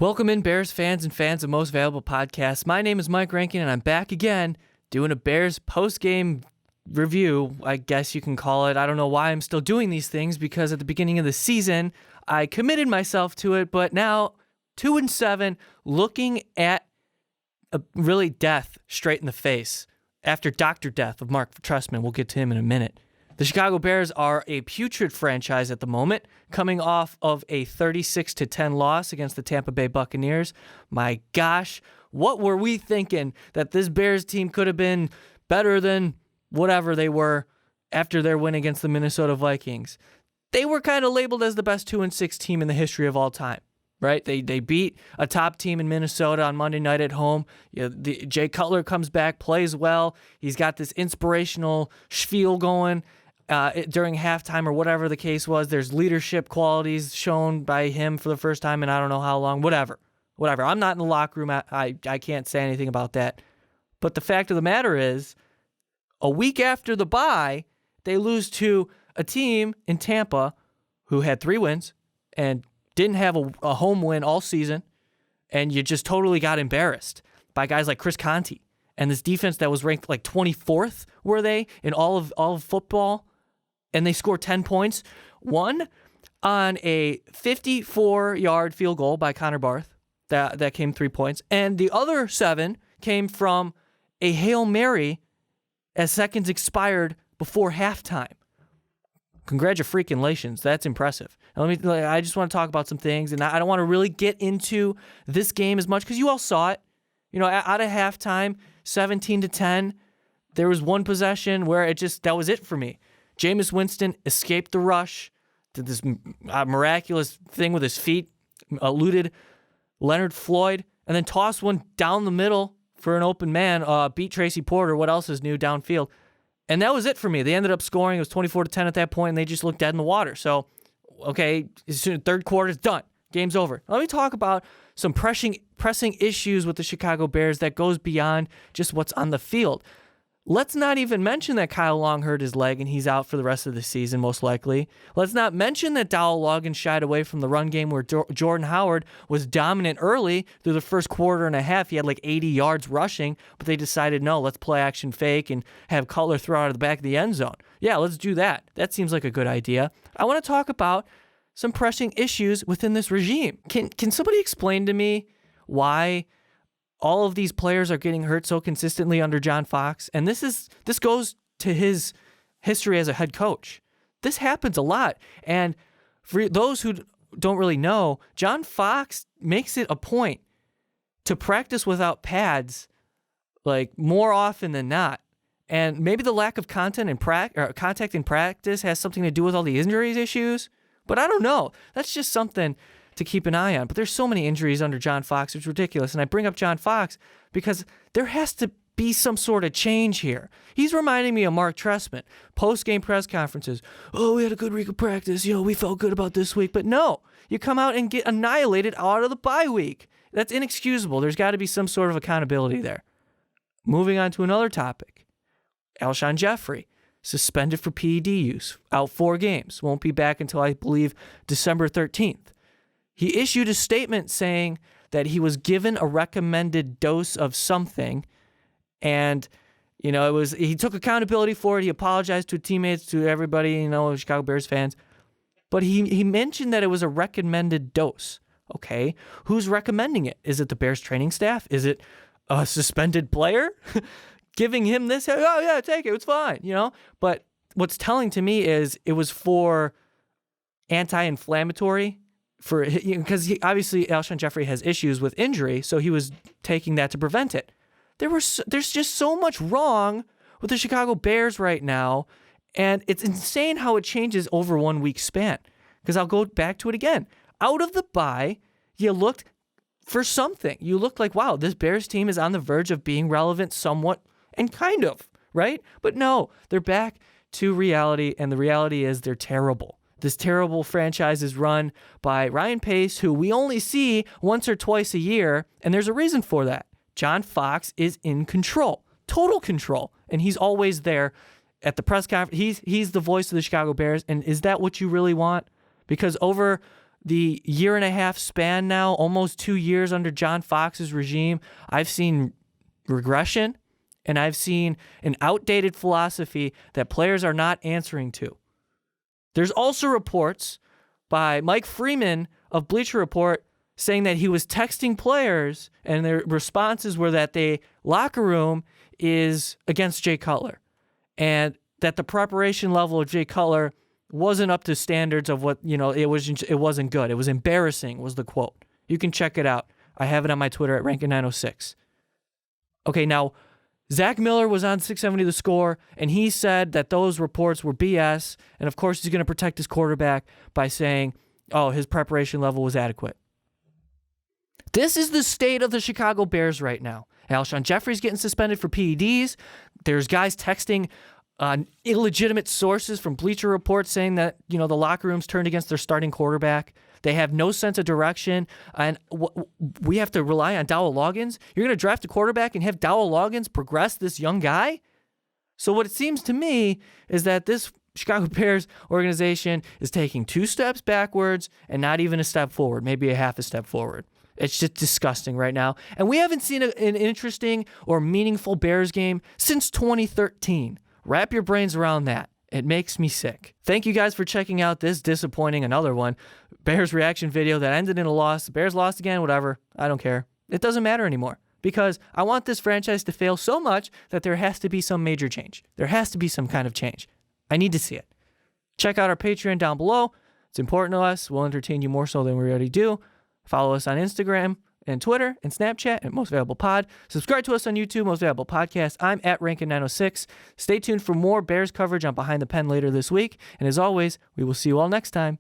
Welcome in, Bears fans and fans of Most Valuable Podcasts. My name is Mike Rankin, and I'm back again doing a Bears post-game review, I guess you can call it. I don't know why I'm still doing these things, because at the beginning of the season, I committed myself to it, but now, 2-7, looking at a really death straight in the face after Dr. Death of Mark Trestman. We'll get to him in a minute. The Chicago Bears are a putrid franchise at the moment, coming off of a 36-10 loss against the Tampa Bay Buccaneers. My gosh, what were we thinking that this Bears team could have been better than whatever they were after their win against the Minnesota Vikings? They were kind of labeled as the best 2-6 team in the history of all time, right? They beat a top team in Minnesota on Monday night at home. Jay Cutler comes back, plays well. He's got this inspirational spiel going during halftime or whatever the case was. There's leadership qualities shown by him for the first time in I don't know how long. Whatever. I'm not in the locker room. I can't say anything about that. But the fact of the matter is, a week after the bye, they lose to a team in Tampa who had 3 wins and didn't have a home win all season, and you just totally got embarrassed by guys like Chris Conte and this defense that was ranked like 24th, were they, in all of football, and they scored 10 points. One on a 54-yard field goal by Connor Barth that came 3 points, and the other 7 came from a Hail Mary as seconds expired before halftime. Congratulations. That's impressive. I just want to talk about some things, and I don't want to really get into this game as much because you all saw it. Out of halftime, 17-10, there was one possession where that was it for me. Jameis Winston escaped the rush, did this miraculous thing with his feet, eluded Leonard Floyd, and then tossed one down the middle for an open man, beat Tracy Porter. What else is new downfield? And that was it for me. They ended up scoring. It was 24-10 at that point, and they just looked dead in the water. So, okay, third quarter is done. Game's over. Let me talk about some pressing issues with the Chicago Bears that goes beyond just what's on the field. Let's not even mention that Kyle Long hurt his leg and he's out for the rest of the season, most likely. Let's not mention that Dowell Logan shied away from the run game where Jordan Howard was dominant early through the first quarter and a half. He had like 80 yards rushing, but they decided, no, let's play action fake and have Cutler throw out of the back of the end zone. Yeah, let's do that. That seems like a good idea. I want to talk about some pressing issues within this regime. Can somebody explain to me why all of these players are getting hurt so consistently under John Fox? And this goes to his history as a head coach. This happens a lot. And for those who don't really know, John Fox makes it a point to practice without pads like more often than not. And maybe the lack of contact in practice has something to do with all the injuries issues. But I don't know. That's just something to keep an eye on. But there's so many injuries under John Fox. It's ridiculous. And I bring up John Fox because there has to be some sort of change here. He's reminding me of Mark Trestman. Post-game press conferences. Oh, we had a good week of practice. We felt good about this week. But no, you come out and get annihilated out of the bye week. That's inexcusable. There's got to be some sort of accountability there. Moving on to another topic. Alshon Jeffrey, suspended for PED use, out 4 games. Won't be back until, I believe, December 13th. He issued a statement saying that he was given a recommended dose of something, and he took accountability for it. He apologized to teammates, to everybody, Chicago Bears fans, but he mentioned that it was a recommended dose. Okay, who's recommending it? Is it the Bears training staff? Is it a suspended player giving him this? Oh yeah, take it. It's fine, But what's telling to me is it was for anti-inflammatory. Because obviously Alshon Jeffrey has issues with injury, so he was taking that to prevent it. There's just so much wrong with the Chicago Bears right now, and it's insane how it changes over 1 week span. Because I'll go back to it again. Out of the bye, you looked for something. You looked like, wow, this Bears team is on the verge of being relevant somewhat, and kind of, right? But no, they're back to reality, and the reality is they're terrible. This terrible franchise is run by Ryan Pace, who we only see once or twice a year, and there's a reason for that. John Fox is in control, total control, and he's always there at the press conference. He's the voice of the Chicago Bears, and is that what you really want? Because over the year and a half span now, almost 2 years under John Fox's regime, I've seen regression, and I've seen an outdated philosophy that players are not answering to. There's also reports by Mike Freeman of Bleacher Report saying that he was texting players and their responses were that the locker room is against Jay Cutler and that the preparation level of Jay Cutler wasn't up to standards of what, it wasn't good. It was embarrassing was the quote. You can check it out. I have it on my Twitter at Rankin906. Okay, now, Zach Miller was on 670 The Score, and he said that those reports were BS, and of course he's going to protect his quarterback by saying, his preparation level was adequate. This is the state of the Chicago Bears right now. Alshon Jeffrey's getting suspended for PEDs. There's guys texting illegitimate sources from Bleacher Report saying that, the locker room's turned against their starting quarterback. They have no sense of direction, and we have to rely on Dowell Loggins. You're going to draft a quarterback and have Dowell Loggins progress this young guy? So what it seems to me is that this Chicago Bears organization is taking 2 steps backwards and not even a step forward, maybe a half a step forward. It's just disgusting right now. And we haven't seen an interesting or meaningful Bears game since 2013. Wrap your brains around that. It makes me sick. Thank you guys for checking out this disappointing, another one, Bears reaction video that ended in a loss. The Bears lost again, whatever. I don't care. It doesn't matter anymore because I want this franchise to fail so much that there has to be some major change. There has to be some kind of change. I need to see it. Check out our Patreon down below. It's important to us. We'll entertain you more so than we already do. Follow us on Instagram and Twitter and Snapchat at Most Valuable Pod. Subscribe to us on YouTube, Most Valuable Podcast. I'm at Rankin906. Stay tuned for more Bears coverage on Behind the Pen later this week. And as always, we will see you all next time.